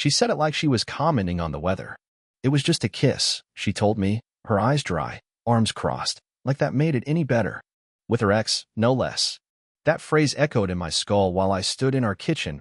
She said it like she was commenting on the weather. It was just a kiss, she told me, her eyes dry, arms crossed, like that made it any better. With her ex, no less. That phrase echoed in my skull while I stood in our kitchen,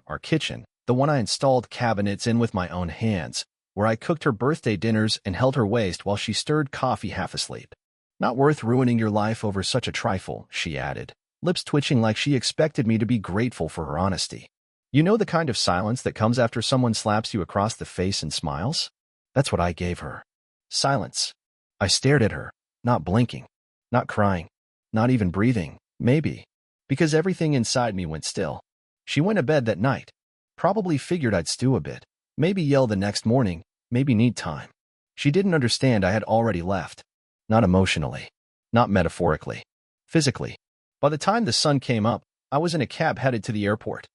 the one I installed cabinets in with my own hands, where I cooked her birthday dinners and held her waist while she stirred coffee half asleep. Not worth ruining your life over such a trifle, she added, lips twitching like she expected me to be grateful for her honesty. You know the kind of silence that comes after someone slaps you across the face and smiles? That's what I gave her. Silence. I stared at her, not blinking, not crying, not even breathing, maybe, because everything inside me went still. She went to bed that night. Probably figured I'd stew a bit, maybe yell the next morning, maybe need time. She didn't understand I had already left. Not emotionally, not metaphorically, physically. By the time the sun came up, I was in a cab headed to the airport.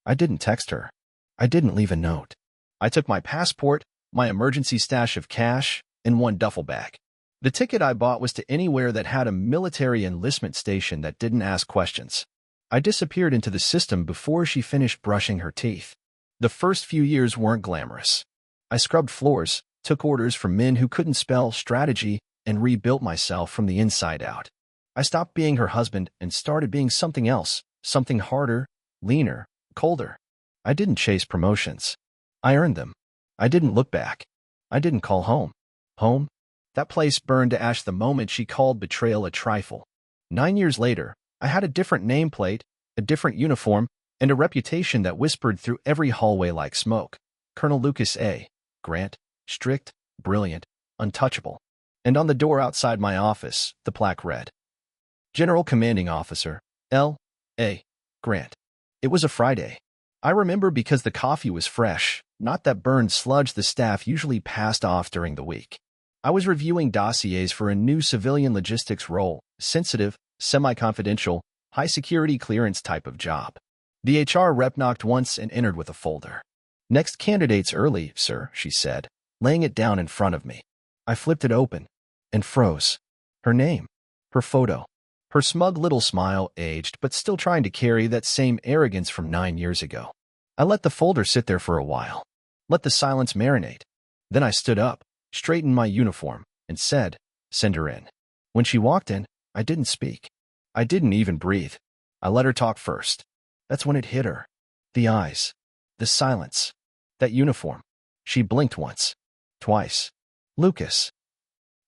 I didn't text her. I didn't leave a note. I took my passport, my emergency stash of cash, and one duffel bag. The ticket I bought was to anywhere that had a military enlistment station that didn't ask questions. I disappeared into the system before she finished brushing her teeth. The first few years weren't glamorous. I scrubbed floors, took orders from men who couldn't spell strategy, and rebuilt myself from the inside out. I stopped being her husband and started being something else, something harder, leaner, colder. I didn't chase promotions. I earned them. I didn't look back. I didn't call home. Home? That place burned to ash the moment she called betrayal a trifle. 9 years later, I had a different nameplate, a different uniform, and a reputation that whispered through every hallway like smoke. Colonel Lucas A. Grant, strict, brilliant, untouchable. And on the door outside my office, the plaque read, General Commanding Officer, L. A. Grant. It was a Friday. I remember because the coffee was fresh, not that burned sludge the staff usually passed off during the week. I was reviewing dossiers for a new civilian logistics role, sensitive, semi-confidential, high-security clearance type of job. The HR rep knocked once and entered with a folder. Next candidate's early, sir, she said, laying it down in front of me. I flipped it open and froze. Her name, her photo, her smug little smile, aged but still trying to carry that same arrogance from 9 years ago. I let the folder sit there for a while, let the silence marinate. Then I stood up, straightened my uniform, and said, send her in. When she walked in, I didn't speak. I didn't even breathe. I let her talk first. That's when it hit her. The eyes. The silence. That uniform. She blinked once. Twice. Lucas.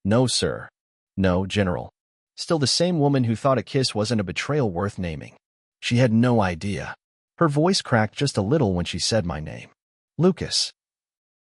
No, sir. No, General. Still the same woman who thought a kiss wasn't a betrayal worth naming. She had no idea. Her voice cracked just a little when she said my name. Lucas.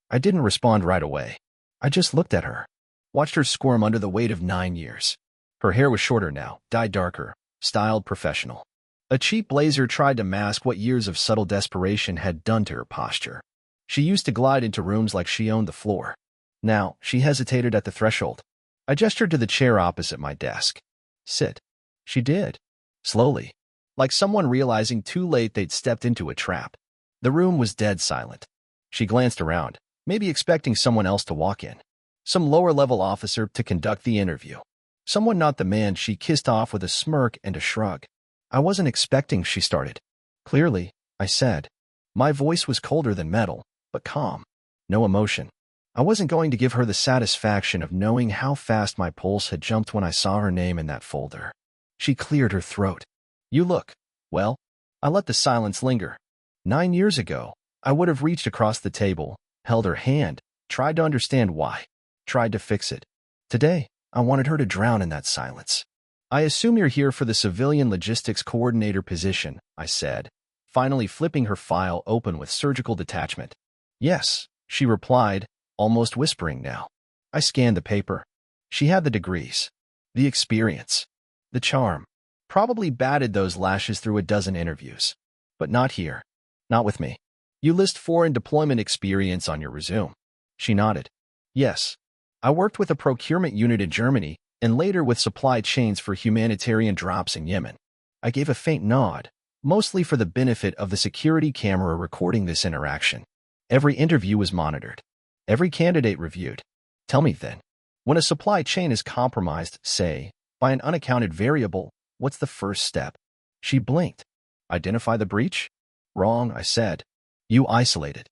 I didn't respond right away. I just looked at her. Watched her squirm under the weight of 9 years. Her hair was shorter now, dyed darker, styled professional. A cheap blazer tried to mask what years of subtle desperation had done to her posture. She used to glide into rooms like she owned the floor. Now, she hesitated at the threshold. I gestured to the chair opposite my desk. Sit. She did. Slowly. Like someone realizing too late they'd stepped into a trap. The room was dead silent. She glanced around, maybe expecting someone else to walk in. Some lower-level officer to conduct the interview. Someone not the man she kissed off with a smirk and a shrug. I wasn't expecting, she started. Clearly, I said. My voice was colder than metal, but calm. No emotion. I wasn't going to give her the satisfaction of knowing how fast my pulse had jumped when I saw her name in that folder. She cleared her throat. You look, well, I let the silence linger. 9 years ago, I would have reached across the table, held her hand, tried to understand why, tried to fix it. Today, I wanted her to drown in that silence. I assume you're here for the civilian logistics coordinator position, I said, finally flipping her file open with surgical detachment. Yes, she replied, almost whispering now. I scanned the paper. She had the degrees, the experience, the charm. Probably batted those lashes through a dozen interviews. But not here. Not with me. You list foreign deployment experience on your resume. She nodded. Yes. I worked with a procurement unit in Germany and later with supply chains for humanitarian drops in Yemen. I gave a faint nod, mostly for the benefit of the security camera recording this interaction. Every interview was monitored. Every candidate reviewed. Tell me then, when a supply chain is compromised, say, by an unaccounted variable, what's the first step? She blinked. Identify the breach? Wrong, I said. You isolate it.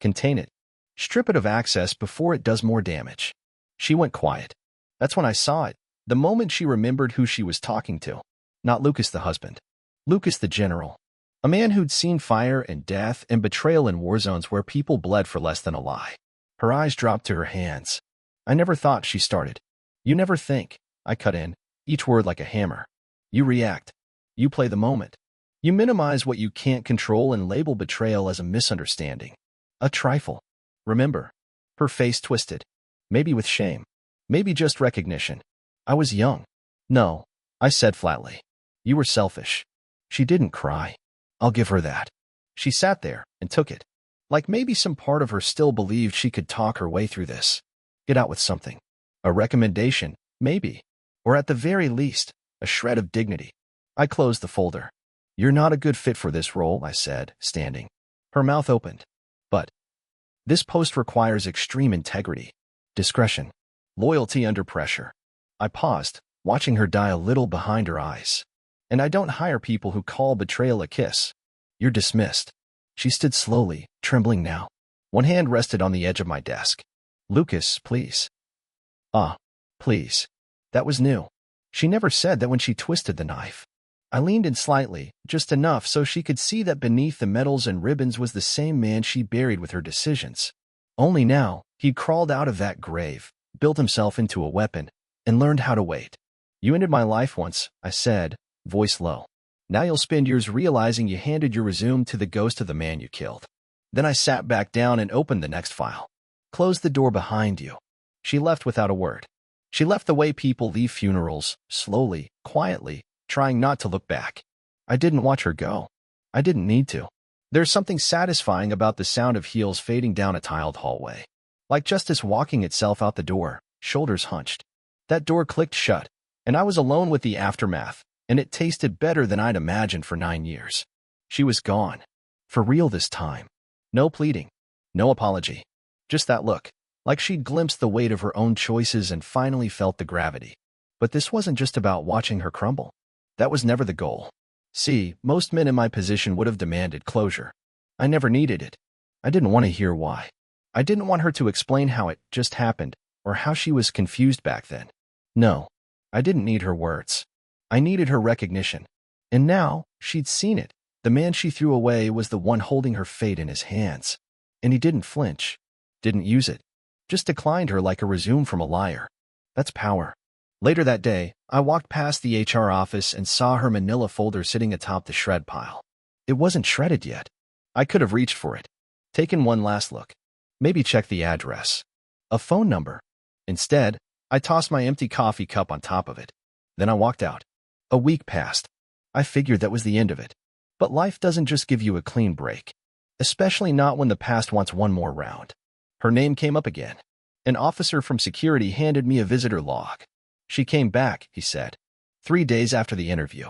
Contain it. Strip it of access before it does more damage. She went quiet. That's when I saw it, the moment she remembered who she was talking to. Not Lucas the husband. Lucas the general. A man who'd seen fire and death and betrayal in war zones where people bled for less than a lie. Her eyes dropped to her hands. I never thought, she started. You never think, I cut in, each word like a hammer. You react. You play the moment. You minimize what you can't control and label betrayal as a misunderstanding. A trifle. Remember. Her face twisted. Maybe with shame. Maybe just recognition. I was young. No, I said flatly. You were selfish. She didn't cry. I'll give her that. She sat there and took it. Like maybe some part of her still believed she could talk her way through this. Get out with something. A recommendation, maybe. Or at the very least, a shred of dignity. I closed the folder. You're not a good fit for this role, I said, standing. Her mouth opened. But this post requires extreme integrity, discretion, loyalty under pressure. I paused, watching her die a little behind her eyes. And I don't hire people who call betrayal a kiss. You're dismissed. She stood slowly, trembling now. One hand rested on the edge of my desk. Lucas, please. Please. That was new. She never said that when she twisted the knife. I leaned in slightly, just enough so she could see that beneath the medals and ribbons was the same man she buried with her decisions. Only now, he'd crawled out of that grave, built himself into a weapon, and learned how to wait. You ended my life once, I said, voice low. Now you'll spend years realizing you handed your resume to the ghost of the man you killed. Then I sat back down and opened the next file. Close the door behind you. She left without a word. She left the way people leave funerals, slowly, quietly, trying not to look back. I didn't watch her go. I didn't need to. There's something satisfying about the sound of heels fading down a tiled hallway. Like justice walking itself out the door, shoulders hunched. That door clicked shut, and I was alone with the aftermath, and it tasted better than I'd imagined for 9 years. She was gone. For real this time. No pleading. No apology. Just that look, like she'd glimpsed the weight of her own choices and finally felt the gravity. But this wasn't just about watching her crumble. That was never the goal. See, most men in my position would have demanded closure. I never needed it. I didn't want to hear why. I didn't want her to explain how it just happened, or how she was confused back then. No, I didn't need her words. I needed her recognition. And now, she'd seen it. The man she threw away was the one holding her fate in his hands. And he didn't flinch. Didn't use it. Just declined her like a resume from a liar. That's power. Later that day, I walked past the HR office and saw her manila folder sitting atop the shred pile. It wasn't shredded yet. I could have reached for it. Taken one last look. Maybe check the address. A phone number. Instead, I tossed my empty coffee cup on top of it. Then I walked out. A week passed. I figured that was the end of it. But life doesn't just give you a clean break. Especially not when the past wants one more round. Her name came up again. An officer from security handed me a visitor log. She came back, he said. 3 days after the interview.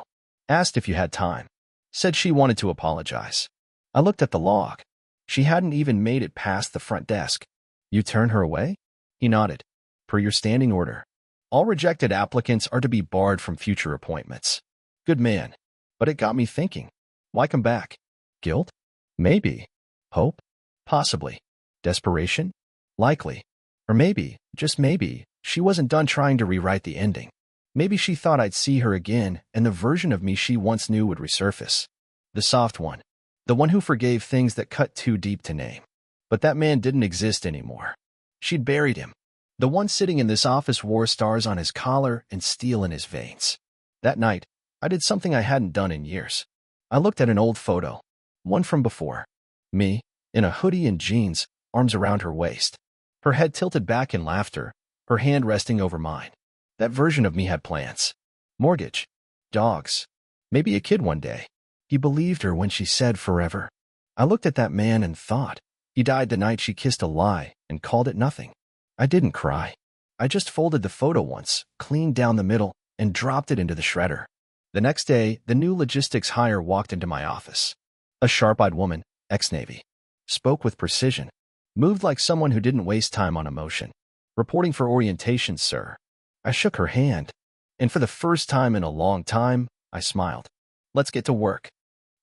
Asked if you had time. Said she wanted to apologize. I looked at the log. She hadn't even made it past the front desk. You turn her away? He nodded. Per your standing order. All rejected applicants are to be barred from future appointments. Good man. But it got me thinking. Why come back? Guilt? Maybe. Hope? Possibly. Desperation? Likely. Or maybe, just maybe, she wasn't done trying to rewrite the ending. Maybe she thought I'd see her again and the version of me she once knew would resurface. The soft one. The one who forgave things that cut too deep to name. But that man didn't exist anymore. She'd buried him. The one sitting in this office wore stars on his collar and steel in his veins. That night, I did something I hadn't done in years. I looked at an old photo. One from before. Me, in a hoodie and jeans, arms around her waist. Her head tilted back in laughter, her hand resting over mine. That version of me had plans. Mortgage. Dogs. Maybe a kid one day. He believed her when she said forever. I looked at that man and thought. He died the night she kissed a lie and called it nothing. I didn't cry. I just folded the photo once, cleaned down the middle, and dropped it into the shredder. The next day, the new logistics hire walked into my office. A sharp-eyed woman, ex-Navy. Spoke with precision. Moved like someone who didn't waste time on emotion. Reporting for orientation, sir. I shook her hand. And for the first time in a long time, I smiled. Let's get to work.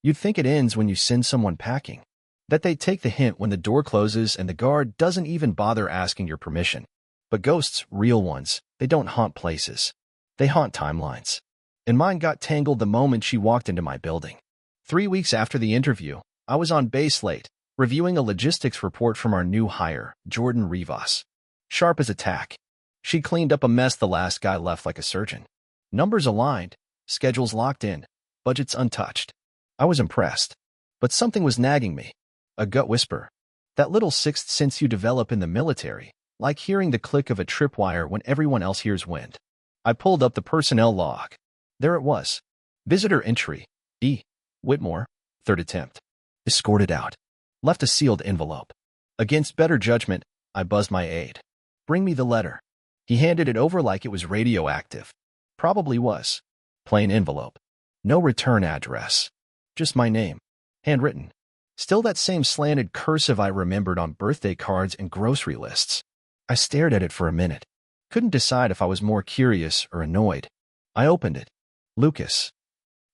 You'd think it ends when you send someone packing. That they take the hint when the door closes and the guard doesn't even bother asking your permission. But ghosts, real ones, they don't haunt places. They haunt timelines. And mine got tangled the moment she walked into my building. 3 weeks after the interview, I was on base late, reviewing a logistics report from our new hire, Jordan Rivas. Sharp as a tack. She cleaned up a mess the last guy left like a surgeon. Numbers aligned, schedules locked in, budgets untouched. I was impressed. But something was nagging me. A gut whisper. That little sixth sense you develop in the military, like hearing the click of a tripwire when everyone else hears wind. I pulled up the personnel log. There it was. Visitor entry. E. Whitmore, 3rd attempt. Escorted out. Left a sealed envelope. Against better judgment, I buzzed my aide. Bring me the letter. He handed it over like it was radioactive. Probably was. Plain envelope. No return address. Just my name. Handwritten. Still that same slanted cursive I remembered on birthday cards and grocery lists. I stared at it for a minute. Couldn't decide if I was more curious or annoyed. I opened it. Lucas.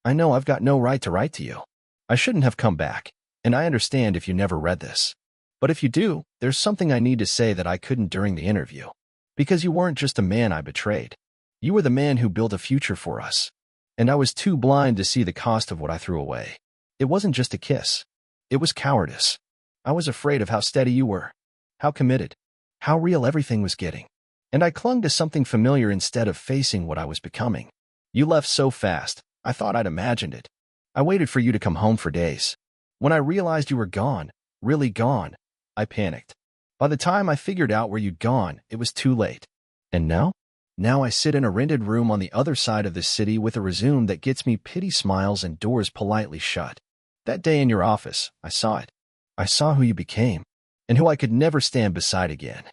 I know I've got no right to write to you. I shouldn't have come back, and I understand if you never read this. But if you do, there's something I need to say that I couldn't during the interview. Because you weren't just a man I betrayed. You were the man who built a future for us. And I was too blind to see the cost of what I threw away. It wasn't just a kiss. It was cowardice. I was afraid of how steady you were, how committed, how real everything was getting. And I clung to something familiar instead of facing what I was becoming. You left so fast, I thought I'd imagined it. I waited for you to come home for days. When I realized you were gone, really gone, I panicked. By the time I figured out where you'd gone, it was too late. And now? Now I sit in a rented room on the other side of the city with a resume that gets me pity smiles and doors politely shut. That day in your office, I saw it. I saw who you became, and who I could never stand beside again.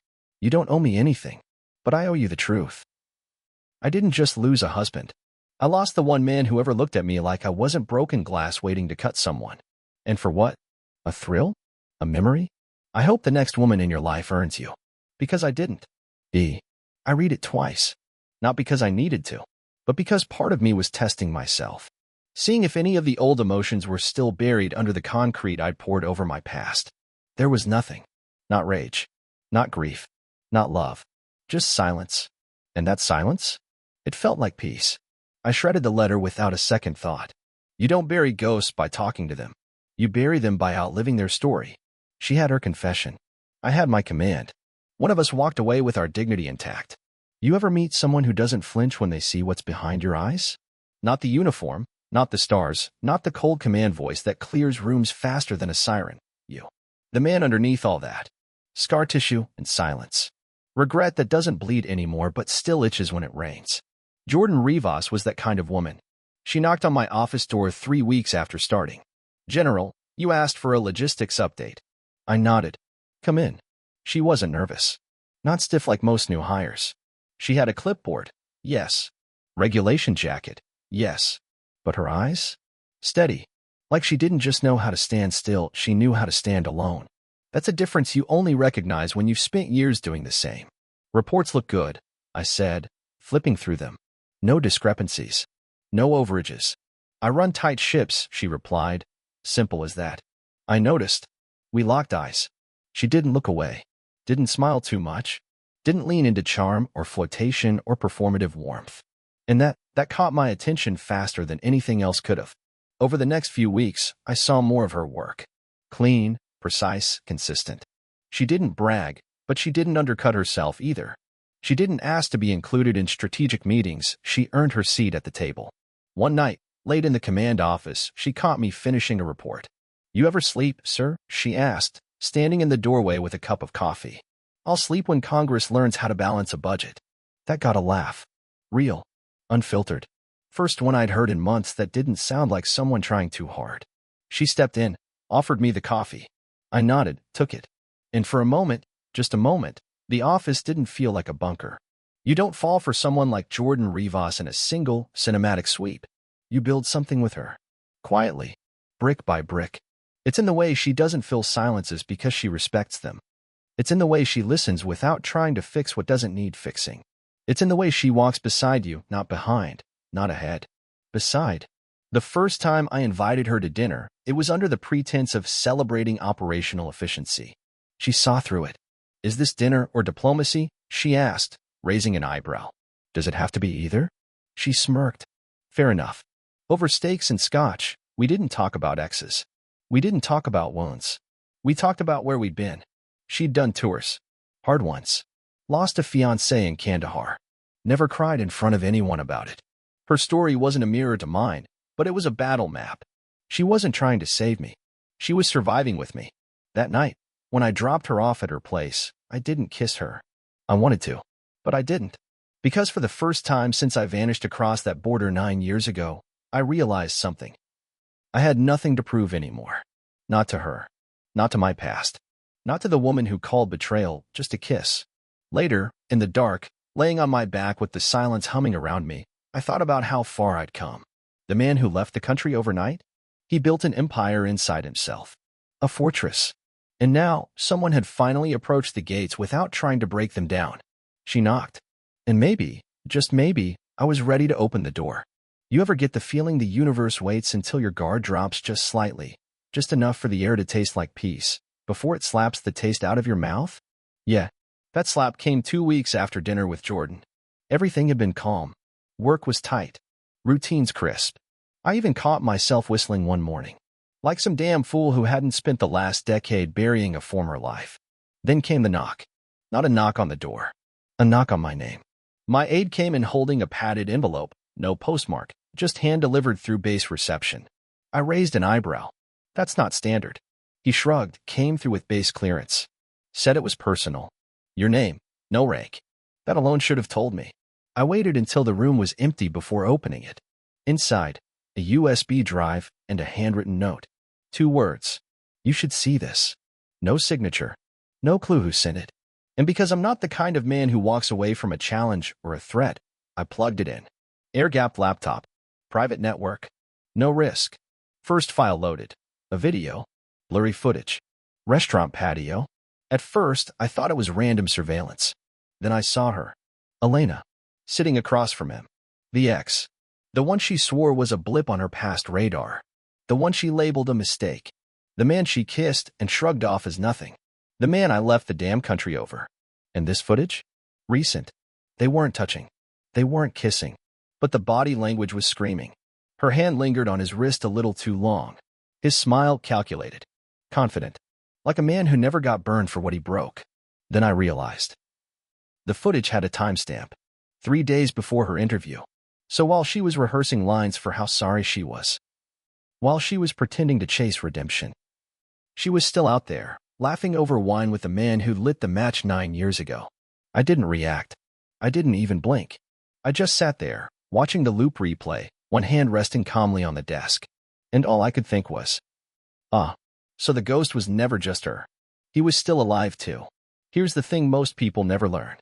You don't owe me anything, but I owe you the truth. I didn't just lose a husband. I lost the one man who ever looked at me like I wasn't broken glass waiting to cut someone. And for what? A thrill? A memory? I hope the next woman in your life earns you. Because I didn't. I read it twice. Not because I needed to, but because part of me was testing myself. Seeing if any of the old emotions were still buried under the concrete I'd poured over my past. There was nothing. Not rage. Not grief. Not love. Just silence. And that silence? It felt like peace. I shredded the letter without a second thought. You don't bury ghosts by talking to them. You bury them by outliving their story. She had her confession. I had my command. One of us walked away with our dignity intact. You ever meet someone who doesn't flinch when they see what's behind your eyes? Not the uniform, not the stars, not the cold command voice that clears rooms faster than a siren. You. The man underneath all that. Scar tissue and silence. Regret that doesn't bleed anymore but still itches when it rains. Jordan Rivas was that kind of woman. She knocked on my office door 3 weeks after starting. General, you asked for a logistics update. I nodded. Come in. She wasn't nervous. Not stiff like most new hires. She had a clipboard. Yes. Regulation jacket. Yes. But her eyes? Steady. Like she didn't just know how to stand still, she knew how to stand alone. That's a difference you only recognize when you've spent years doing the same. Reports look good, I said, flipping through them. No discrepancies. No overages. I run tight ships, she replied. Simple as that. I noticed. We locked eyes. She didn't look away. Didn't smile too much. Didn't lean into charm or flirtation or performative warmth. And that caught my attention faster than anything else could have. Over the next few weeks, I saw more of her work. Clean, precise, consistent. She didn't brag, but she didn't undercut herself either. She didn't ask to be included in strategic meetings, she earned her seat at the table. One night, late in the command office, she caught me finishing a report. You ever sleep, sir? She asked, standing in the doorway with a cup of coffee. I'll sleep when Congress learns how to balance a budget. That got a laugh. Real. Unfiltered. First one I'd heard in months that didn't sound like someone trying too hard. She stepped in, offered me the coffee. I nodded, took it. And for a moment, just a moment, the office didn't feel like a bunker. You don't fall for someone like Jordan Rivas in a single, cinematic sweep. You build something with her. Quietly. Brick by brick. It's in the way she doesn't fill silences because she respects them. It's in the way she listens without trying to fix what doesn't need fixing. It's in the way she walks beside you, not behind, not ahead. Beside. The first time I invited her to dinner, it was under the pretense of celebrating operational efficiency. She saw through it. "Is this dinner or diplomacy?" she asked, raising an eyebrow. "Does it have to be either?" She smirked. "Fair enough. Over steaks and scotch, we didn't talk about exes. We didn't talk about wounds. We talked about where we'd been. She'd done tours. Hard ones. Lost a fiancé in Kandahar. Never cried in front of anyone about it. Her story wasn't a mirror to mine, but it was a battle map. She wasn't trying to save me. She was surviving with me. That night, when I dropped her off at her place, I didn't kiss her. I wanted to, but I didn't. Because for the first time since I vanished across that border 9 years ago, I realized something. I had nothing to prove anymore. Not to her. Not to my past. Not to the woman who called betrayal just a kiss. Later, in the dark, laying on my back with the silence humming around me, I thought about how far I'd come. The man who left the country overnight? He built an empire inside himself. A fortress. And now, someone had finally approached the gates without trying to break them down. She knocked. And maybe, just maybe, I was ready to open the door. You ever get the feeling the universe waits until your guard drops just slightly, just enough for the air to taste like peace, before it slaps the taste out of your mouth? Yeah, that slap came 2 weeks after dinner with Jordan. Everything had been calm. Work was tight. Routines crisp. I even caught myself whistling one morning, like some damn fool who hadn't spent the last decade burying a former life. Then came the knock. Not a knock on the door. A knock on my name. My aide came in holding a padded envelope, no postmark, just hand-delivered through base reception. I raised an eyebrow. That's not standard. He shrugged, came through with base clearance. Said it was personal. Your name, no rank. That alone should have told me. I waited until the room was empty before opening it. Inside, a USB drive and a handwritten note. 2 words. You should see this. No signature. No clue who sent it. And because I'm not the kind of man who walks away from a challenge or a threat, I plugged it in. Air-gapped laptop. Private network. No risk. First file loaded. A video. Blurry footage. Restaurant patio. At first, I thought it was random surveillance. Then I saw her. Elena. Sitting across from him. The ex. The one she swore was a blip on her past radar. The one she labeled a mistake. The man she kissed and shrugged off as nothing. The man I left the damn country over. And this footage? Recent. They weren't touching. They weren't kissing. But the body language was screaming. Her hand lingered on his wrist a little too long. His smile calculated. Confident. Like a man who never got burned for what he broke. Then I realized. The footage had a timestamp. 3 days before her interview. So while she was rehearsing lines for how sorry she was, while she was pretending to chase redemption, she was still out there, laughing over wine with the man who lit the match 9 years ago. I didn't react. I didn't even blink. I just sat there, watching the loop replay, one hand resting calmly on the desk. And all I could think was, so the ghost was never just her. He was still alive too. Here's the thing most people never learn.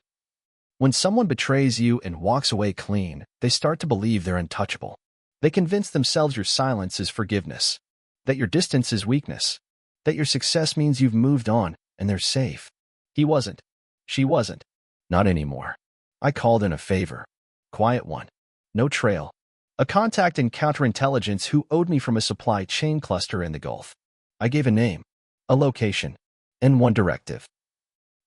When someone betrays you and walks away clean, they start to believe they're untouchable. They convince themselves your silence is forgiveness, that your distance is weakness, that your success means you've moved on and they're safe. He wasn't. She wasn't. Not anymore. I called in a favor. Quiet one. No trail. A contact in counterintelligence who owed me from a supply chain cluster in the Gulf. I gave a name, a location, and one directive.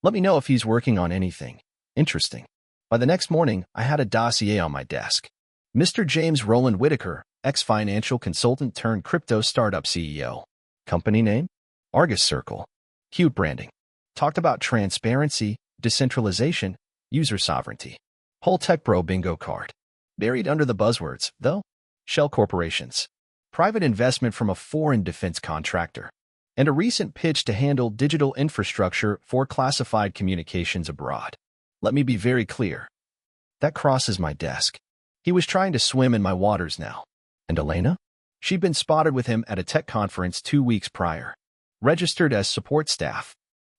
Let me know if he's working on anything interesting. By the next morning, I had a dossier on my desk. Mr. James Roland Whitaker, ex-financial consultant turned crypto startup CEO. Company name? Argus Circle. Cute branding. Talked about transparency, decentralization, user sovereignty. Whole tech bro bingo card. Buried under the buzzwords, though, shell corporations. Private investment from a foreign defense contractor. And a recent pitch to handle digital infrastructure for classified communications abroad. Let me be very clear. That crosses my desk. He was trying to swim in my waters now. And Elena? She'd been spotted with him at a tech conference 2 weeks prior. Registered as support staff.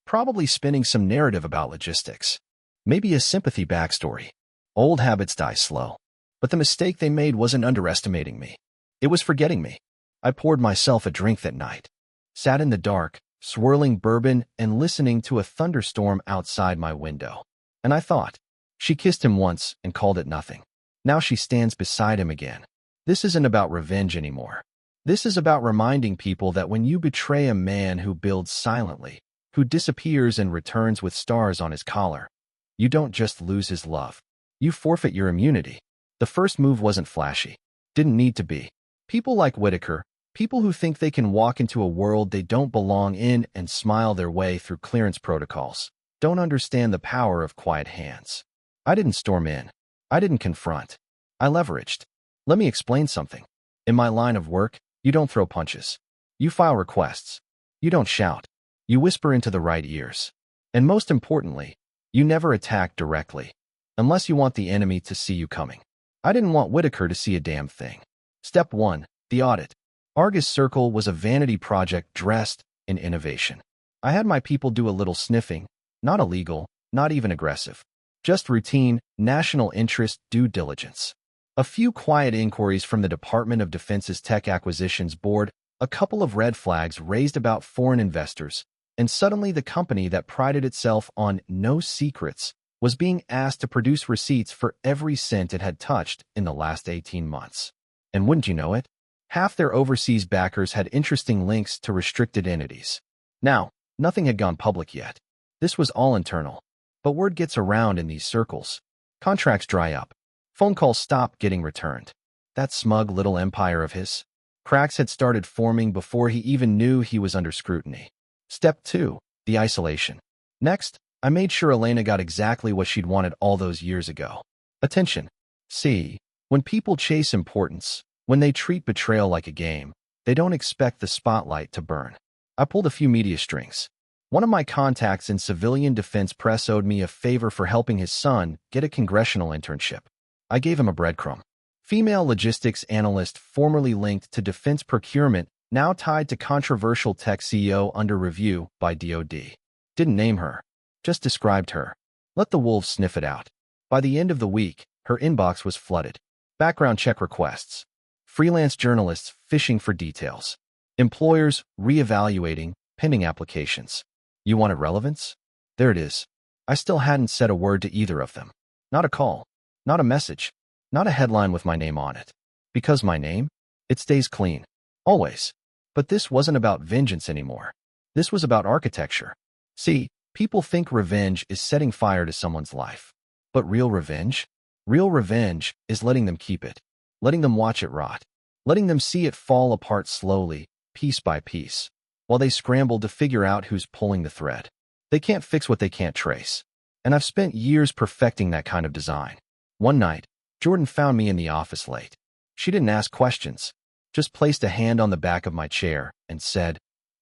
Probably spinning some narrative about logistics. Maybe a sympathy backstory. Old habits die slow. But the mistake they made wasn't underestimating me. It was forgetting me. I poured myself a drink that night. Sat in the dark, swirling bourbon and listening to a thunderstorm outside my window. And I thought, she kissed him once and called it nothing. Now she stands beside him again. This isn't about revenge anymore. This is about reminding people that when you betray a man who builds silently, who disappears and returns with stars on his collar, you don't just lose his love. You forfeit your immunity. The first move wasn't flashy. Didn't need to be. People like Whitaker, people who think they can walk into a world they don't belong in and smile their way through clearance protocols, don't understand the power of quiet hands. I didn't storm in. I didn't confront. I leveraged. Let me explain something. In my line of work, you don't throw punches. You file requests. You don't shout. You whisper into the right ears. And most importantly, you never attack directly, unless you want the enemy to see you coming. I didn't want Whitaker to see a damn thing. Step 1. The audit. Argus Circle was a vanity project dressed in innovation. I had my people do a little sniffing, not illegal, not even aggressive. Just routine, national interest due diligence. A few quiet inquiries from the Department of Defense's Tech Acquisitions Board, a couple of red flags raised about foreign investors, and suddenly the company that prided itself on no secrets was being asked to produce receipts for every cent it had touched in the last 18 months. And wouldn't you know it, half their overseas backers had interesting links to restricted entities. Now, nothing had gone public yet. This was all internal. But word gets around in these circles. Contracts dry up. Phone calls stop getting returned. That smug little empire of his. Cracks had started forming before he even knew he was under scrutiny. Step 2. The isolation. Next, I made sure Elena got exactly what she'd wanted all those years ago. Attention. See, when people chase importance, when they treat betrayal like a game, they don't expect the spotlight to burn. I pulled a few media strings. One of my contacts in civilian defense press owed me a favor for helping his son get a congressional internship. I gave him a breadcrumb. Female logistics analyst formerly linked to defense procurement, now tied to controversial tech CEO under review by DoD. Didn't name her. Just described her. Let the wolves sniff it out. By the end of the week, her inbox was flooded. Background check requests. Freelance journalists fishing for details. Employers reevaluating pending applications. You wanted relevance? There it is. I still hadn't said a word to either of them. Not a call. Not a message. Not a headline with my name on it. Because my name? It stays clean. Always. But this wasn't about vengeance anymore. This was about architecture. See, people think revenge is setting fire to someone's life. But real revenge? Real revenge is letting them keep it. Letting them watch it rot. Letting them see it fall apart slowly, piece by piece, while they scramble to figure out who's pulling the thread. They can't fix what they can't trace. And I've spent years perfecting that kind of design. One night, Jordan found me in the office late. She didn't ask questions, just placed a hand on the back of my chair and said,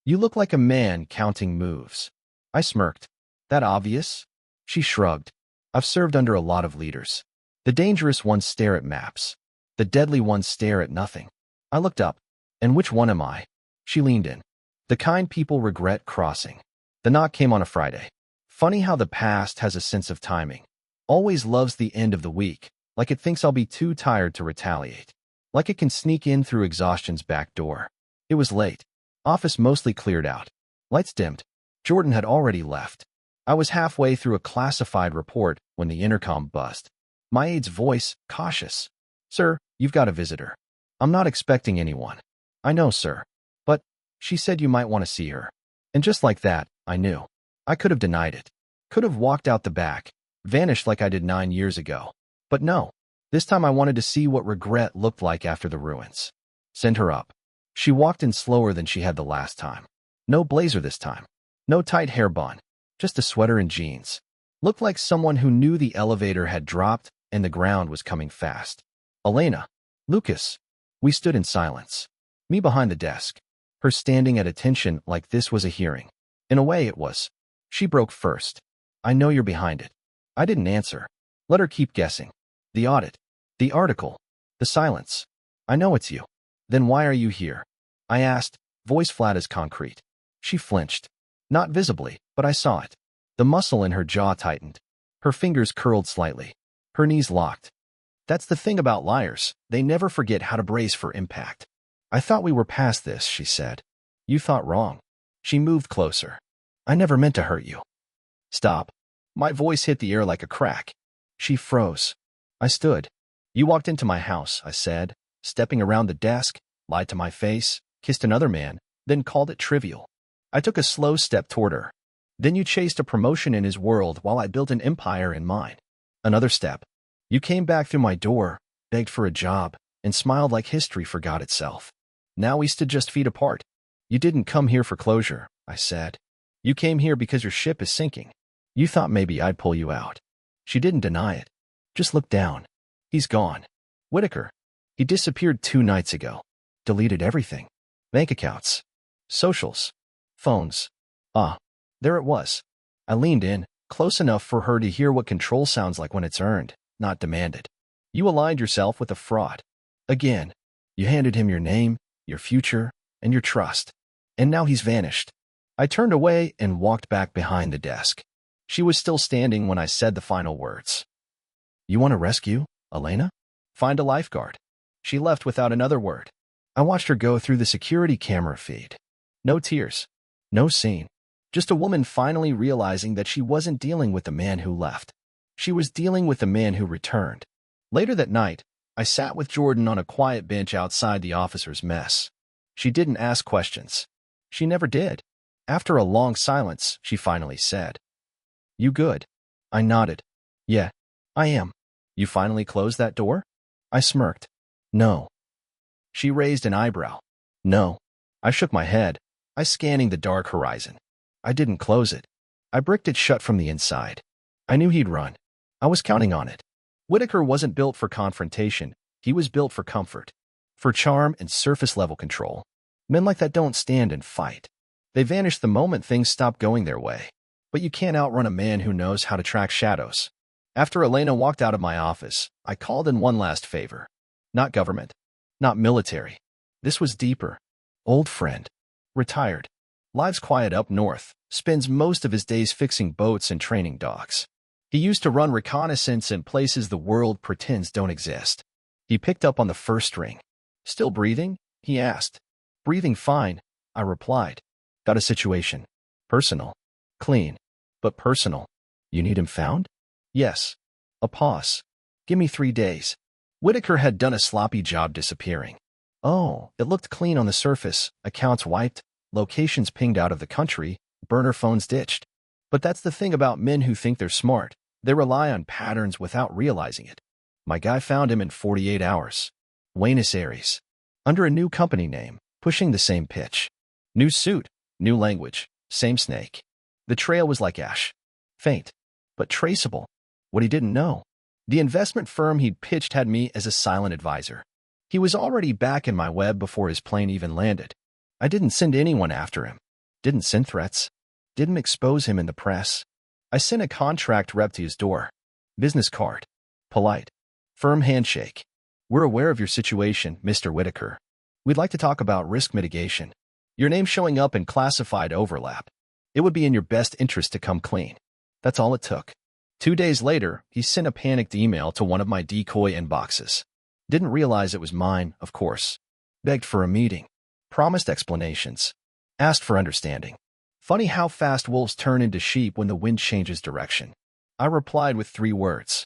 "You look like a man counting moves." I smirked. That obvious? She shrugged. I've served under a lot of leaders. The dangerous ones stare at maps. The deadly ones stare at nothing. I looked up. And which one am I? She leaned in. The kind people regret crossing. The knock came on a Friday. Funny how the past has a sense of timing. Always loves the end of the week, like it thinks I'll be too tired to retaliate. Like it can sneak in through exhaustion's back door. It was late. Office mostly cleared out. Lights dimmed. Jordan had already left. I was halfway through a classified report when the intercom buzzed. My aide's voice, cautious. "Sir, you've got a visitor." "I'm not expecting anyone." "I know, sir. But she said you might want to see her." And just like that, I knew. I could have denied it. Could have walked out the back, vanished like I did 9 years ago. But no. This time I wanted to see what regret looked like after the ruins. Send her up. She walked in slower than she had the last time. No blazer this time. No tight hair bun. Just a sweater and jeans. Looked like someone who knew the elevator had dropped and the ground was coming fast. Elena. Lucas. We stood in silence. Me behind the desk. Her standing at attention like this was a hearing. In a way it was. She broke first. "I know you're behind it." I didn't answer. Let her keep guessing. The audit. The article. The silence. "I know it's you." "Then why are you here?" I asked, voice flat as concrete. She flinched. Not visibly, but I saw it. The muscle in her jaw tightened. Her fingers curled slightly. Her knees locked. That's the thing about liars. They never forget how to brace for impact. "I thought we were past this," she said. "You thought wrong." She moved closer. "I never meant to hurt you." "Stop." My voice hit the air like a crack. She froze. I stood. "You walked into my house," I said. stepping around the desk, lied to my face, kissed another man, then called it trivial. I took a slow step toward her. Then you chased a promotion in his world while I built an empire in mine. Another step. You came back through my door, begged for a job, and smiled like history forgot itself. Now we stood just feet apart. You didn't come here for closure, I said. You came here because your ship is sinking. You thought maybe I'd pull you out. She didn't deny it. Just look down. He's gone. Whitaker. He disappeared 2 nights ago. Deleted everything. Bank accounts. Socials. Phones. Ah, there it was. I leaned in, close enough for her to hear what control sounds like when it's earned, not demanded. You aligned yourself with a fraud. Again. You handed him your name, your future, and your trust. And now he's vanished. I turned away and walked back behind the desk. She was still standing when I said the final words. You want to rescue, Elena? Find a lifeguard. She left without another word. I watched her go through the security camera feed. No tears. No scene. Just a woman finally realizing that she wasn't dealing with the man who left. She was dealing with the man who returned. Later that night, I sat with Jordan on a quiet bench outside the officer's mess. She didn't ask questions. She never did. After a long silence, she finally said, You good? I nodded. Yeah, I am. You finally closed that door? I smirked. No. She raised an eyebrow. No. I shook my head, scanning the dark horizon. I didn't close it. I bricked it shut from the inside. I knew he'd run. I was counting on it. Whitaker wasn't built for confrontation. He was built for comfort, for charm and surface-level control. Men like that don't stand and fight. They vanish the moment things stop going their way. But you can't outrun a man who knows how to track shadows. After Elena walked out of my office, I called in one last favor. Not government. Not military. This was deeper. Old friend. Retired. Lives quiet up north. Spends most of his days fixing boats and training dogs. He used to run reconnaissance in places the world pretends don't exist. He picked up on the first ring. Still breathing? He asked. Breathing fine, I replied. Got a situation. Personal. Clean. But personal. You need him found? Yes. A pause. Give me 3 days. Whitaker had done a sloppy job disappearing. Oh, it looked clean on the surface, accounts wiped, locations pinged out of the country, burner phones ditched. But that's the thing about men who think they're smart. They rely on patterns without realizing it. My guy found him in 48 hours. Buenos Aires. Under a new company name, pushing the same pitch. New suit, new language, same snake. The trail was like ash. Faint, but traceable. What he didn't know. The investment firm he'd pitched had me as a silent advisor. He was already back in my web before his plane even landed. I didn't send anyone after him. Didn't send threats. Didn't expose him in the press. I sent a contract rep to his door. Business card. Polite. Firm handshake. We're aware of your situation, Mr. Whitaker. We'd like to talk about risk mitigation. Your name showing up in classified overlap. It would be in your best interest to come clean. That's all it took. 2 days later, he sent a panicked email to one of my decoy inboxes. Didn't realize it was mine, of course. Begged for a meeting. Promised explanations. Asked for understanding. Funny how fast wolves turn into sheep when the wind changes direction. I replied with 3 words.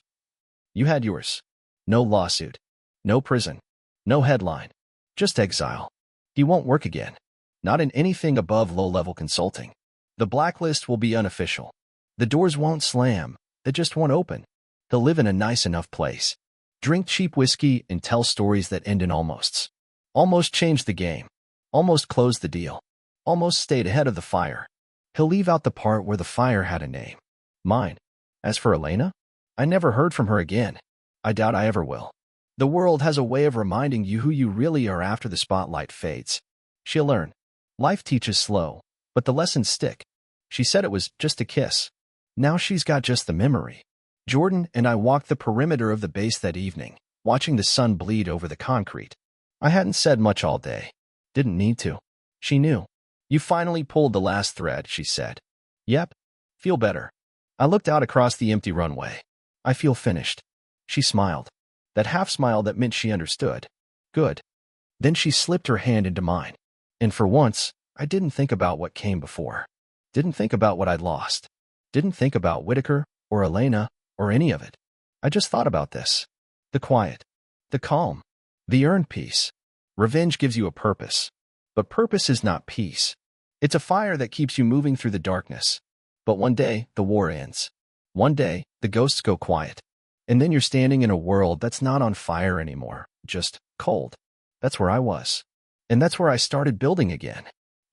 You had yours. No lawsuit. No prison. No headline. Just exile. He won't work again. Not in anything above low-level consulting. The blacklist will be unofficial. The doors won't slam. They just won't open. He'll live in a nice enough place. Drink cheap whiskey and tell stories that end in almosts. Almost changed the game. Almost closed the deal. Almost stayed ahead of the fire. He'll leave out the part where the fire had a name. Mine. As for Elena, I never heard from her again. I doubt I ever will. The world has a way of reminding you who you really are after the spotlight fades. She'll learn. Life teaches slow, but the lessons stick. She said it was just a kiss. Now she's got just the memory. Jordan and I walked the perimeter of the base that evening, watching the sun bleed over the concrete. I hadn't said much all day. Didn't need to. She knew. You finally pulled the last thread, she said. Yep. Feel better. I looked out across the empty runway. I feel finished. She smiled. That half smile that meant she understood. Good. Then she slipped her hand into mine. And for once, I didn't think about what came before. Didn't think about what I'd lost. Didn't think about Whitaker or Elena or any of it. I just thought about this. The quiet. The calm. The earned peace. Revenge gives you a purpose. But purpose is not peace. It's a fire that keeps you moving through the darkness. But one day, the war ends. One day, the ghosts go quiet. And then you're standing in a world that's not on fire anymore, just cold. That's where I was. And that's where I started building again.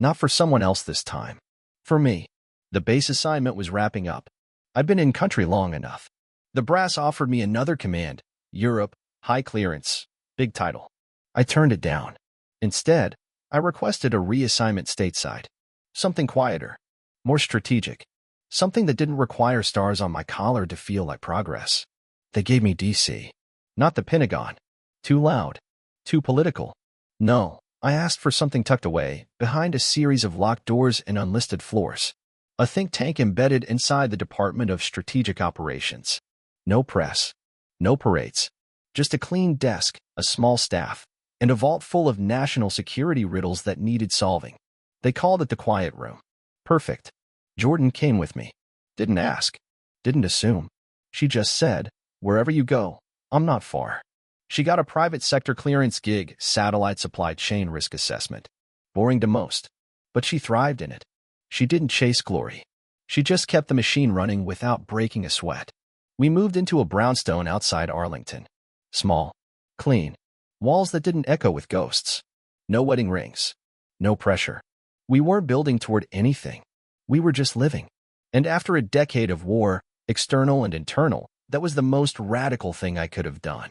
Not for someone else this time. For me. The base assignment was wrapping up. I'd been in country long enough. The brass offered me another command, Europe, high clearance, big title. I turned it down. Instead, I requested a reassignment stateside. Something quieter, more strategic. Something that didn't require stars on my collar to feel like progress. They gave me DC. Not the Pentagon. Too loud. Too political. No, I asked for something tucked away, behind a series of locked doors and unlisted floors. A think tank embedded inside the Department of Strategic Operations. No press. No parades. Just a clean desk, a small staff, and a vault full of national security riddles that needed solving. They called it the quiet room. Perfect. Jordan came with me. Didn't ask. Didn't assume. She just said, wherever you go, I'm not far. She got a private sector clearance gig, satellite supply chain risk assessment. Boring to most. But she thrived in it. She didn't chase glory. She just kept the machine running without breaking a sweat. We moved into a brownstone outside Arlington. Small. Clean. Walls that didn't echo with ghosts. No wedding rings. No pressure. We weren't building toward anything. We were just living. And after a decade of war, external and internal, that was the most radical thing I could have done.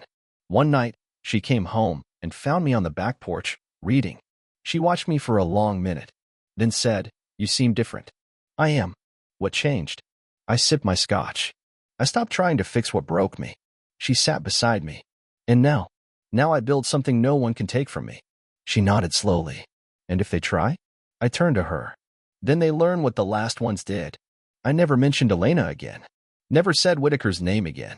One night, she came home and found me on the back porch, reading. She watched me for a long minute, then said, "You seem different." I am. What changed? I sipped my scotch. I stopped trying to fix what broke me. She sat beside me. And now I build something no one can take from me. She nodded slowly. And if they try? I turned to her. Then they learn what the last ones did. I never mentioned Elena again. Never said Whitaker's name again.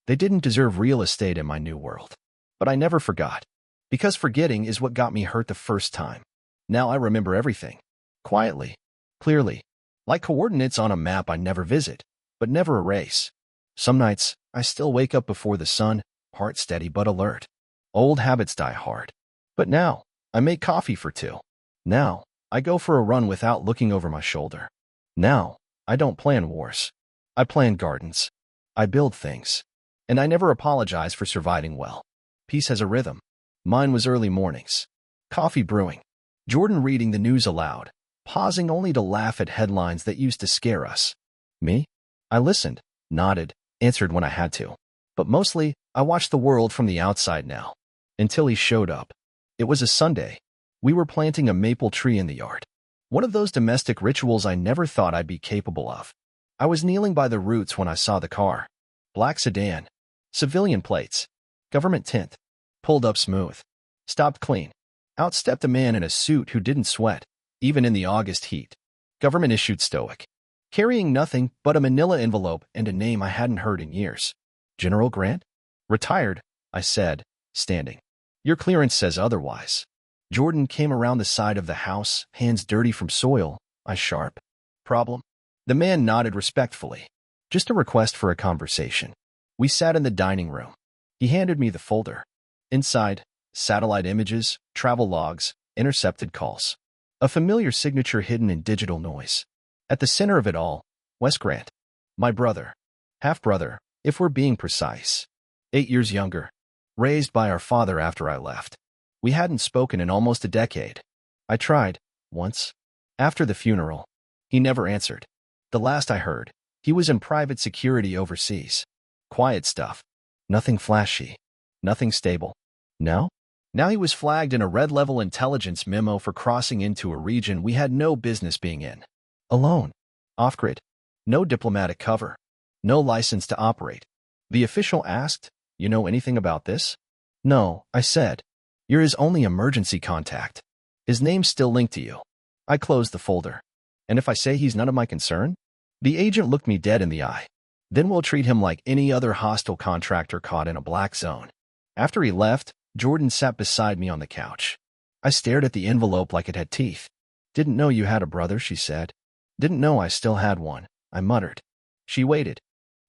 They didn't deserve real estate in my new world. But I never forgot. Because forgetting is what got me hurt the first time. Now I remember everything. Quietly. Clearly. Like coordinates on a map I never visit, but never erase. Some nights, I still wake up before the sun, heart steady but alert. Old habits die hard. But now, I make coffee for two. Now, I go for a run without looking over my shoulder. Now, I don't plan wars. I plan gardens. I build things. And I never apologize for surviving well. Peace has a rhythm. Mine was early mornings. Coffee brewing. Jordan reading the news aloud, pausing only to laugh at headlines that used to scare us. Me? I listened, nodded, answered when I had to. But mostly, I watched the world from the outside now. Until he showed up. It was a Sunday. We were planting a maple tree in the yard. One of those domestic rituals I never thought I'd be capable of. I was kneeling by the roots when I saw the car. Black sedan. Civilian plates. Government tint. Pulled up smooth. Stopped clean. Out stepped a man in a suit who didn't sweat, even in the August heat. Government-issued stoic. Carrying nothing but a manila envelope and a name I hadn't heard in years. General Grant? Retired, I said, standing. Your clearance says otherwise. Jordan came around the side of the house, hands dirty from soil, eyes sharp. Problem? The man nodded respectfully. Just a request for a conversation. We sat in the dining room. He handed me the folder. Inside, satellite images, travel logs, intercepted calls. A familiar signature hidden in digital noise. At the center of it all, Wes Grant. My brother. Half-brother, if we're being precise. 8 years younger. Raised by our father after I left. We hadn't spoken in almost a decade. I tried, once. After the funeral. He never answered. The last I heard, he was in private security overseas. Quiet stuff. Nothing flashy. Nothing stable. Now? Now he was flagged in a red-level intelligence memo for crossing into a region we had no business being in. Alone. Off-grid. No diplomatic cover. No license to operate. The official asked, "You know anything about this?" "No," I said. "You're his only emergency contact. His name's still linked to you." I closed the folder. "And if I say he's none of my concern?" The agent looked me dead in the eye. "Then we'll treat him like any other hostile contractor caught in a black zone." After he left, Jordan sat beside me on the couch. I stared at the envelope like it had teeth. "Didn't know you had a brother," she said. "Didn't know I still had one," I muttered. She waited.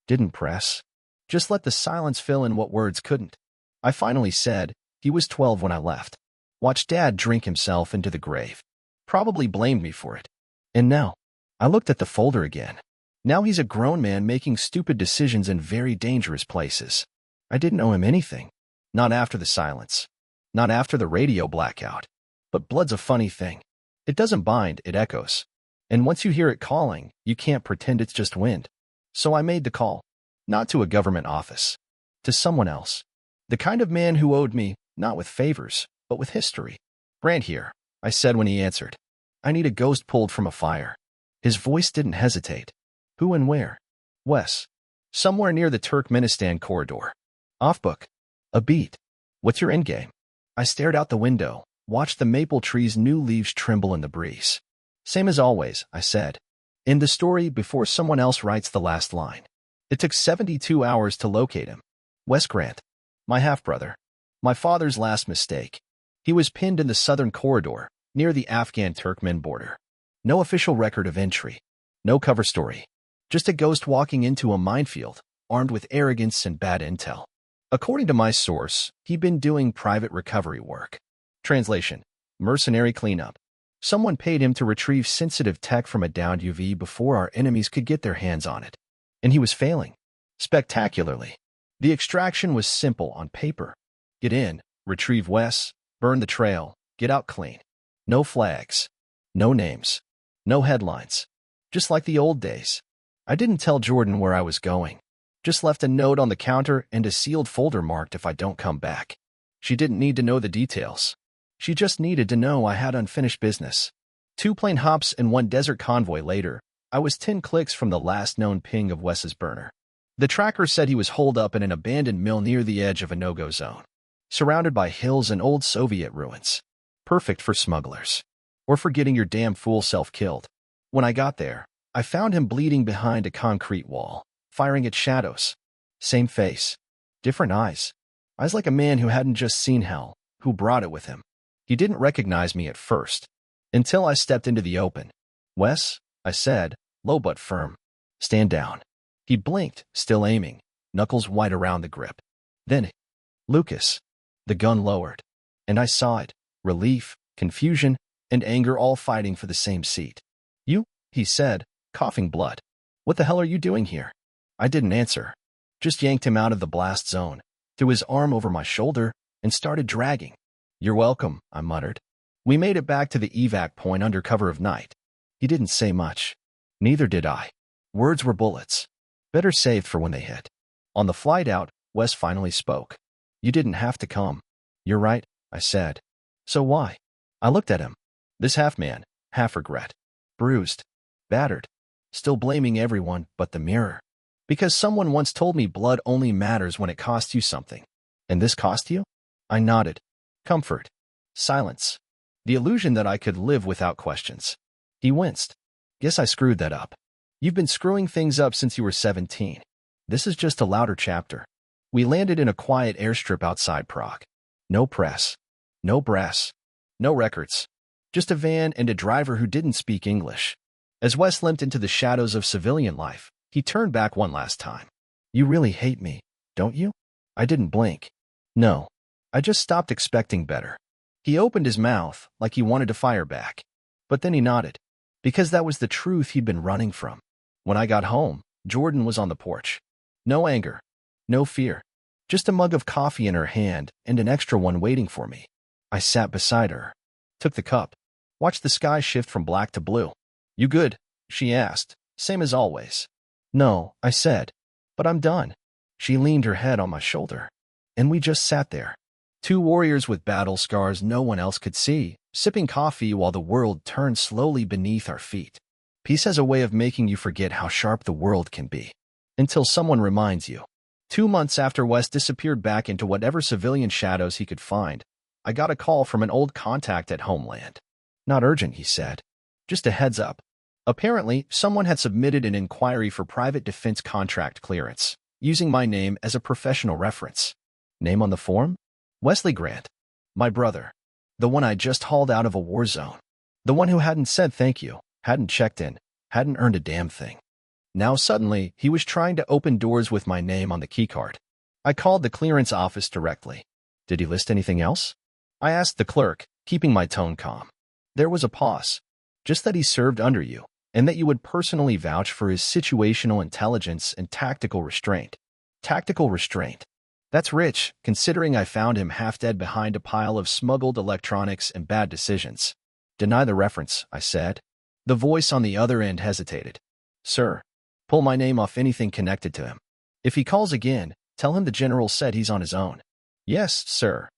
Didn't press. Just let the silence fill in what words couldn't. I finally said, He was 12 when I left. Watched Dad drink himself into the grave. Probably blamed me for it. And now, I looked at the folder again. Now he's a grown man making stupid decisions in very dangerous places. I didn't owe him anything. Not after the silence. Not after the radio blackout. But blood's a funny thing. It doesn't bind, it echoes. And once you hear it calling, you can't pretend it's just wind. So I made the call. Not to a government office. To someone else. The kind of man who owed me, not with favors, but with history. Grant here, I said when he answered. I need a ghost pulled from a fire. His voice didn't hesitate. Who and where? Wes. Somewhere near the Turkmenistan corridor. Off-book. A beat. What's your endgame? I stared out the window, watched the maple tree's new leaves tremble in the breeze. Same as always, I said. In the story before someone else writes the last line. It took 72 hours to locate him. Wes Grant. My half-brother. My father's last mistake. He was pinned in the southern corridor, near the Afghan-Turkmen border. No official record of entry. No cover story. Just a ghost walking into a minefield, armed with arrogance and bad intel. According to my source, he'd been doing private recovery work. Translation: mercenary cleanup. Someone paid him to retrieve sensitive tech from a downed UV before our enemies could get their hands on it. And he was failing. Spectacularly. The extraction was simple on paper. Get in, retrieve Wes, burn the trail, get out clean. No flags. No names. No headlines. Just like the old days. I didn't tell Jordan where I was going. Just left a note on the counter and a sealed folder marked if I don't come back. She didn't need to know the details. She just needed to know I had unfinished business. 2 plane hops and 1 desert convoy later, I was 10 clicks from the last known ping of Wes's burner. The tracker said he was holed up in an abandoned mill near the edge of a no-go zone, surrounded by hills and old Soviet ruins. Perfect for smugglers. Or for getting your damn fool self killed. When I got there, I found him bleeding behind a concrete wall, firing at shadows. Same face. Different eyes. Eyes like a man who hadn't just seen hell, who brought it with him. He didn't recognize me at first, until I stepped into the open. Wes, I said, low but firm. Stand down. He blinked, still aiming, knuckles white around the grip. Then, Lucas. The gun lowered. And I saw it. Relief, confusion, and anger all fighting for the same seat. You, he said, coughing blood. What the hell are you doing here? I didn't answer. Just yanked him out of the blast zone, threw his arm over my shoulder, and started dragging. You're welcome, I muttered. We made it back to the evac point under cover of night. He didn't say much. Neither did I. Words were bullets. Better saved for when they hit. On the flight out, Wes finally spoke. You didn't have to come. You're right, I said. So why? I looked at him. This half-man, half-regret. Bruised. Battered. Still blaming everyone but the mirror. Because someone once told me blood only matters when it costs you something. And this cost you? I nodded. Comfort. Silence. The illusion that I could live without questions. He winced. Guess I screwed that up. You've been screwing things up since you were 17. This is just a louder chapter. We landed in a quiet airstrip outside Prague. No press. No brass. No records. Just a van and a driver who didn't speak English. As Wes limped into the shadows of civilian life, he turned back one last time. You really hate me, don't you? I didn't blink. No. I just stopped expecting better. He opened his mouth like he wanted to fire back. But then he nodded. Because that was the truth he'd been running from. When I got home, Jordan was on the porch. No anger. No fear. Just a mug of coffee in her hand and an extra one waiting for me. I sat beside her. Took the cup. Watched the sky shift from black to blue. You good? She asked. Same as always. No, I said. But I'm done. She leaned her head on my shoulder. And we just sat there. 2 warriors with battle scars no one else could see, sipping coffee while the world turned slowly beneath our feet. Peace has a way of making you forget how sharp the world can be. Until someone reminds you. 2 months after Wes disappeared back into whatever civilian shadows he could find, I got a call from an old contact at Homeland. Not urgent, he said. Just a heads up. Apparently, someone had submitted an inquiry for private defense contract clearance, using my name as a professional reference. Name on the form? Wesley Grant. My brother. The one I just hauled out of a war zone. The one who hadn't said thank you, hadn't checked in, hadn't earned a damn thing. Now suddenly, he was trying to open doors with my name on the keycard. I called the clearance office directly. Did he list anything else? I asked the clerk, keeping my tone calm. There was a pause. Just that he served under you, and that you would personally vouch for his situational intelligence and tactical restraint. Tactical restraint. That's rich, considering I found him half dead behind a pile of smuggled electronics and bad decisions. Deny the reference, I said. The voice on the other end hesitated. Sir, pull my name off anything connected to him. If he calls again, tell him the general said he's on his own. Yes, sir.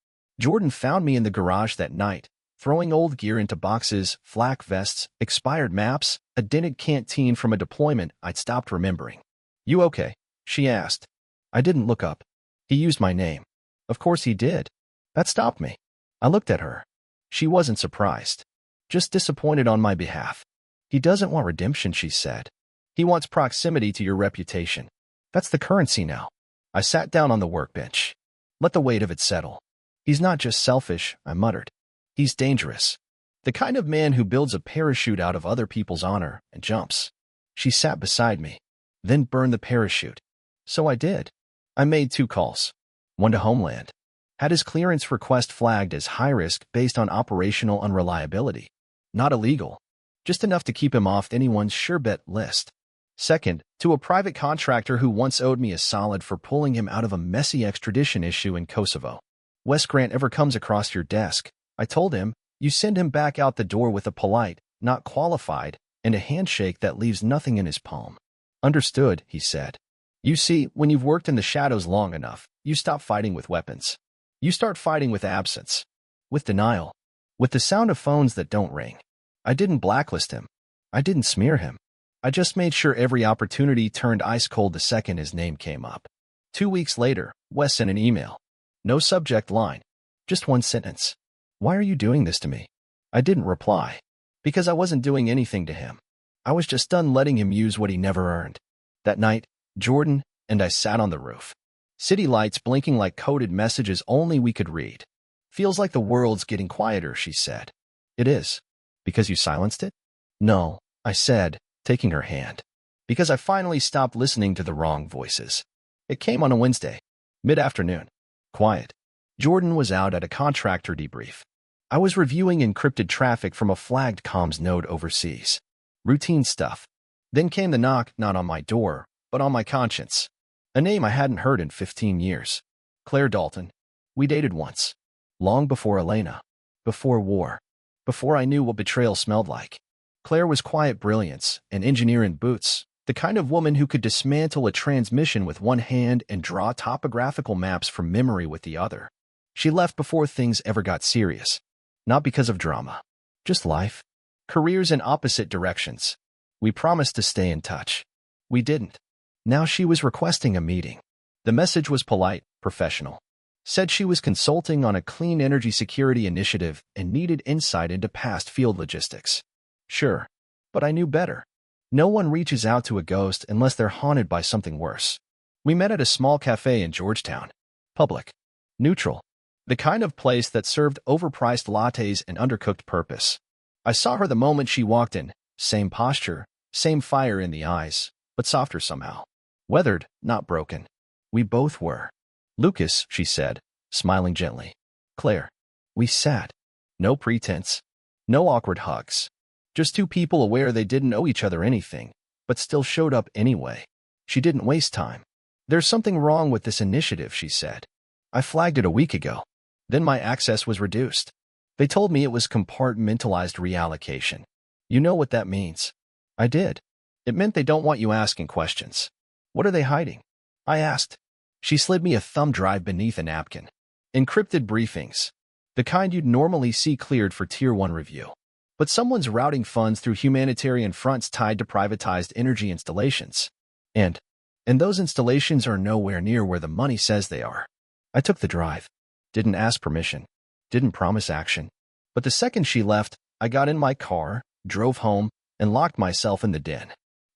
Jordan found me in the garage that night, throwing old gear into boxes, flak vests, expired maps, a dented canteen from a deployment I'd stopped remembering. You okay? She asked. I didn't look up. He used my name. Of course he did. That stopped me. I looked at her. She wasn't surprised. Just disappointed on my behalf. He doesn't want redemption, she said. He wants proximity to your reputation. That's the currency now. I sat down on the workbench. Let the weight of it settle. He's not just selfish, I muttered. He's dangerous. The kind of man who builds a parachute out of other people's honor and jumps. She sat beside me. Then burn the parachute. So I did. I made 2 calls. One to Homeland. Had his clearance request flagged as high risk based on operational unreliability. Not illegal. Just enough to keep him off anyone's sure-bet list. Second, to a private contractor who once owed me a solid for pulling him out of a messy extradition issue in Kosovo. Wes Grant ever comes across your desk, I told him, you send him back out the door with a polite, not qualified, and a handshake that leaves nothing in his palm. Understood, he said. You see, when you've worked in the shadows long enough, you stop fighting with weapons. You start fighting with absence. With denial. With the sound of phones that don't ring. I didn't blacklist him. I didn't smear him. I just made sure every opportunity turned ice cold the second his name came up. 2 weeks later, Wes sent an email. No subject line. Just one sentence. Why are you doing this to me? I didn't reply. Because I wasn't doing anything to him. I was just done letting him use what he never earned. That night, Jordan and I sat on the roof. City lights blinking like coded messages only we could read. Feels like the world's getting quieter, she said. It is. Because you silenced it? No, I said, taking her hand. Because I finally stopped listening to the wrong voices. It came on a Wednesday. Mid-afternoon. Quiet. Jordan was out at a contractor debrief. I was reviewing encrypted traffic from a flagged comms node overseas. Routine stuff. Then came the knock, not on my door, but on my conscience. A name I hadn't heard in 15 years. Claire Dalton. We dated once. Long before Elena. Before war. Before I knew what betrayal smelled like. Claire was quiet brilliance, an engineer in boots, the kind of woman who could dismantle a transmission with one hand and draw topographical maps from memory with the other. She left before things ever got serious. Not because of drama. Just life. Careers in opposite directions. We promised to stay in touch. We didn't. Now she was requesting a meeting. The message was polite, professional. Said she was consulting on a clean energy security initiative and needed insight into past field logistics. Sure. But I knew better. No one reaches out to a ghost unless they're haunted by something worse. We met at a small cafe in Georgetown. Public. Neutral. The kind of place that served overpriced lattes and undercooked purpose. I saw her the moment she walked in. Same posture, same fire in the eyes, but softer somehow. Weathered, not broken. We both were. Lucas, she said, smiling gently. Claire. We sat. No pretense. No awkward hugs. Just 2 people aware they didn't owe each other anything, but still showed up anyway. She didn't waste time. There's something wrong with this initiative, she said. I flagged it a week ago. Then my access was reduced. They told me it was compartmentalized reallocation. You know what that means. I did. It meant they don't want you asking questions. What are they hiding? I asked. She slid me a thumb drive beneath a napkin. Encrypted briefings. The kind you'd normally see cleared for Tier 1 review. But someone's routing funds through humanitarian fronts tied to privatized energy installations. And those installations are nowhere near where the money says they are. I took the drive. Didn't ask permission. Didn't promise action. But the second she left, I got in my car, drove home, and locked myself in the den.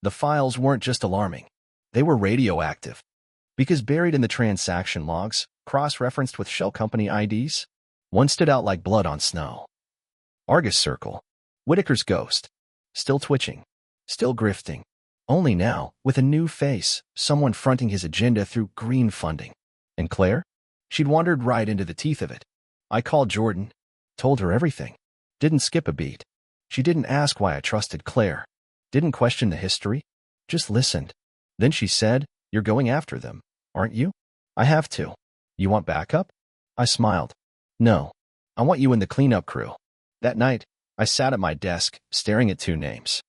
The files weren't just alarming. They were radioactive. Because buried in the transaction logs, cross-referenced with shell company IDs, one stood out like blood on snow. Argus Circle. Whitaker's ghost. Still twitching. Still grifting. Only now, with a new face, someone fronting his agenda through green funding. And Claire? She'd wandered right into the teeth of it. I called Jordan, told her everything. Didn't skip a beat. She didn't ask why I trusted Claire. Didn't question the history. Just listened. Then she said, "You're going after them, aren't you?" "I have to." "You want backup?" I smiled. "No. I want you in the cleanup crew." That night, I sat at my desk, staring at two names.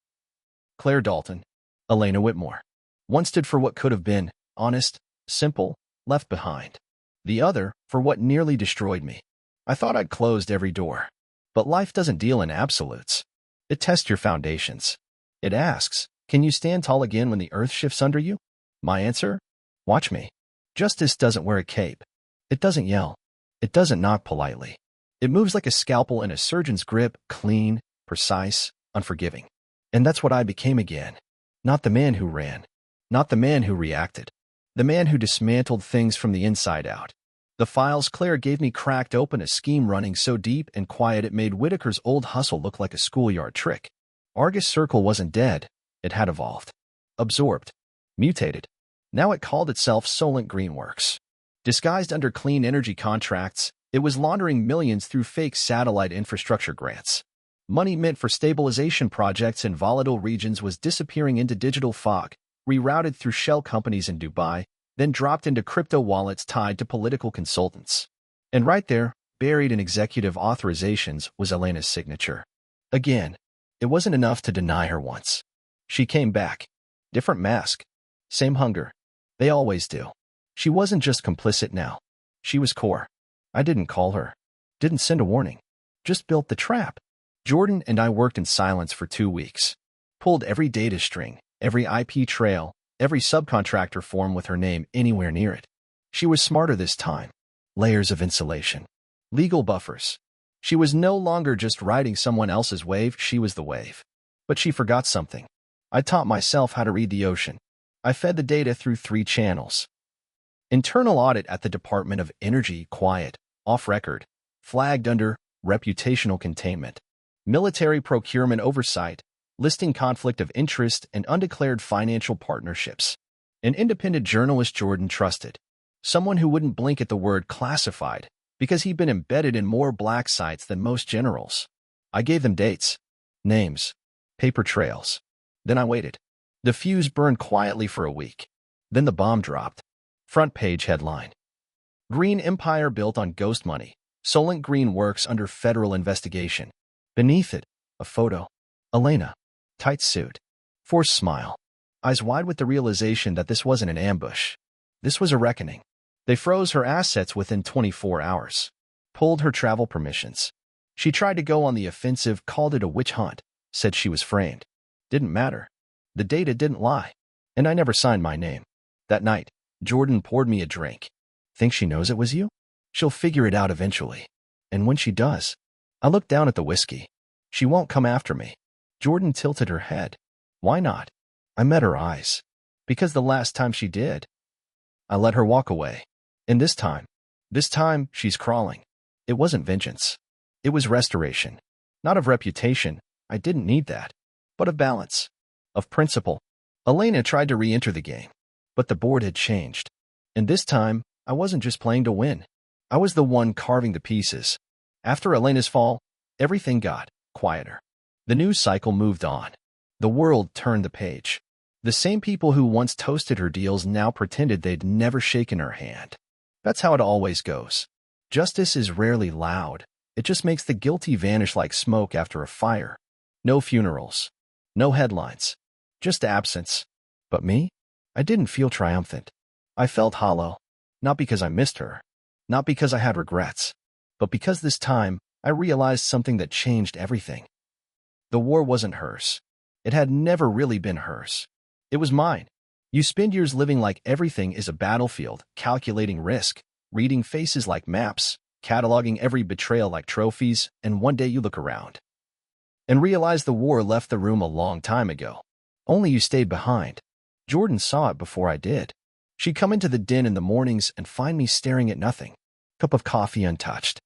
Claire Dalton, Elena Whitmore. One stood for what could have been, honest, simple, left behind. The other, for what nearly destroyed me. I thought I'd closed every door. But life doesn't deal in absolutes. It tests your foundations. It asks, can you stand tall again when the earth shifts under you? My answer? Watch me. Justice doesn't wear a cape. It doesn't yell. It doesn't knock politely. It moves like a scalpel in a surgeon's grip, clean, precise, unforgiving. And that's what I became again. Not the man who ran. Not the man who reacted. The man who dismantled things from the inside out. The files Claire gave me cracked open a scheme running so deep and quiet it made Whitaker's old hustle look like a schoolyard trick. Argus Circle wasn't dead. It had evolved. Absorbed. Mutated. Now it called itself Solent Greenworks. Disguised under clean energy contracts, it was laundering millions through fake satellite infrastructure grants. Money meant for stabilization projects in volatile regions was disappearing into digital fog, rerouted through shell companies in Dubai, then dropped into crypto wallets tied to political consultants. And right there, buried in executive authorizations, was Elena's signature. Again, it wasn't enough to deny her once. She came back. Different mask. Same hunger. They always do. She wasn't just complicit now. She was core. I didn't call her. Didn't send a warning. Just built the trap. Jordan and I worked in silence for 2 weeks. Pulled every data string, every IP trail, every subcontractor form with her name anywhere near it. She was smarter this time. Layers of insulation. Legal buffers. She was no longer just riding someone else's wave, she was the wave. But she forgot something. I taught myself how to read the ocean. I fed the data through 3 channels. Internal audit at the Department of Energy, quiet, off record, flagged under reputational containment. Military procurement oversight, listing conflict of interest and undeclared financial partnerships. An independent journalist Jordan trusted. Someone who wouldn't blink at the word classified, because he'd been embedded in more black sites than most generals. I gave them dates, names, paper trails. Then I waited. The fuse burned quietly for a week. Then the bomb dropped. Front page headline. Green Empire built on ghost money. Solent Green works under federal investigation. Beneath it, a photo. Elena. Tight suit. Forced smile. Eyes wide with the realization that this wasn't an ambush. This was a reckoning. They froze her assets within 24 hours. Pulled her travel permissions. She tried to go on the offensive, called it a witch hunt, said she was framed. Didn't matter. The data didn't lie. And I never signed my name. That night, Jordan poured me a drink. Think she knows it was you? She'll figure it out eventually. And when she does, I looked down at the whiskey. She won't come after me. Jordan tilted her head. Why not? I met her eyes. Because the last time she did, I let her walk away. And this time, she's crawling. It wasn't vengeance. It was restoration. Not of reputation. I didn't need that. But of balance. Of principle. Elena tried to re-enter the game. But the board had changed. And this time, I wasn't just playing to win. I was the one carving the pieces. After Elena's fall, everything got quieter. The news cycle moved on. The world turned the page. The same people who once toasted her deals now pretended they'd never shaken her hand. That's how it always goes. Justice is rarely loud. It just makes the guilty vanish like smoke after a fire. No funerals. No headlines. Just absence. But me? I didn't feel triumphant. I felt hollow. Not because I missed her. Not because I had regrets. But because this time, I realized something that changed everything. The war wasn't hers. It had never really been hers. It was mine. You spend years living like everything is a battlefield, calculating risk, reading faces like maps, cataloging every betrayal like trophies, and one day you look around and realize the war left the room a long time ago. Only you stayed behind. Jordan saw it before I did. She'd come into the den in the mornings and find me staring at nothing. Cup of coffee untouched.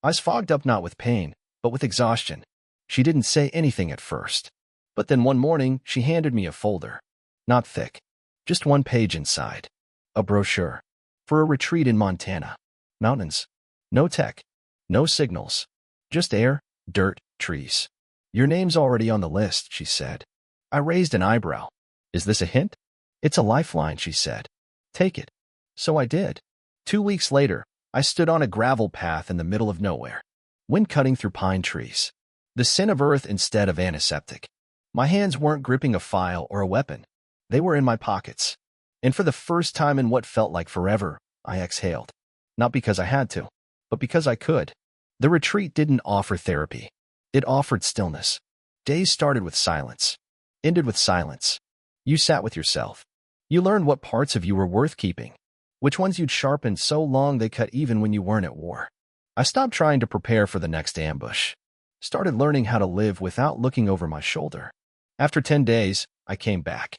Eyes fogged up not with pain, but with exhaustion. She didn't say anything at first. But then one morning, she handed me a folder. Not thick. Just one page inside. A brochure. For a retreat in Montana. Mountains. No tech. No signals. Just air, dirt, trees. Your name's already on the list, she said. I raised an eyebrow. Is this a hint? It's a lifeline, she said. Take it. So I did. 2 weeks later, I stood on a gravel path in the middle of nowhere. Wind cutting through pine trees. The scent of earth instead of antiseptic. My hands weren't gripping a file or a weapon. They were in my pockets. And for the first time in what felt like forever, I exhaled. Not because I had to, but because I could. The retreat didn't offer therapy. It offered stillness. Days started with silence, ended with silence. You sat with yourself. You learned what parts of you were worth keeping, which ones you'd sharpened so long they cut even when you weren't at war. I stopped trying to prepare for the next ambush. Started learning how to live without looking over my shoulder. After 10 days, I came back.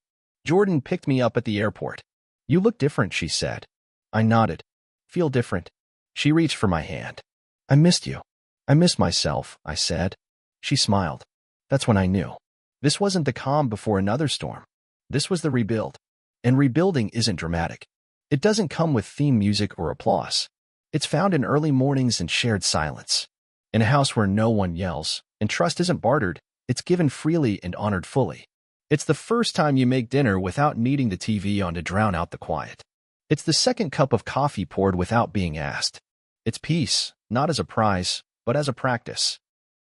Jordan picked me up at the airport. You look different, she said. I nodded. Feel different. She reached for my hand. I missed you. I miss myself, I said. She smiled. That's when I knew. This wasn't the calm before another storm. This was the rebuild. And rebuilding isn't dramatic. It doesn't come with theme music or applause. It's found in early mornings and shared silence. In a house where no one yells, and trust isn't bartered, it's given freely and honored fully. It's the first time you make dinner without needing the TV on to drown out the quiet. It's the second cup of coffee poured without being asked. It's peace, not as a prize, but as a practice.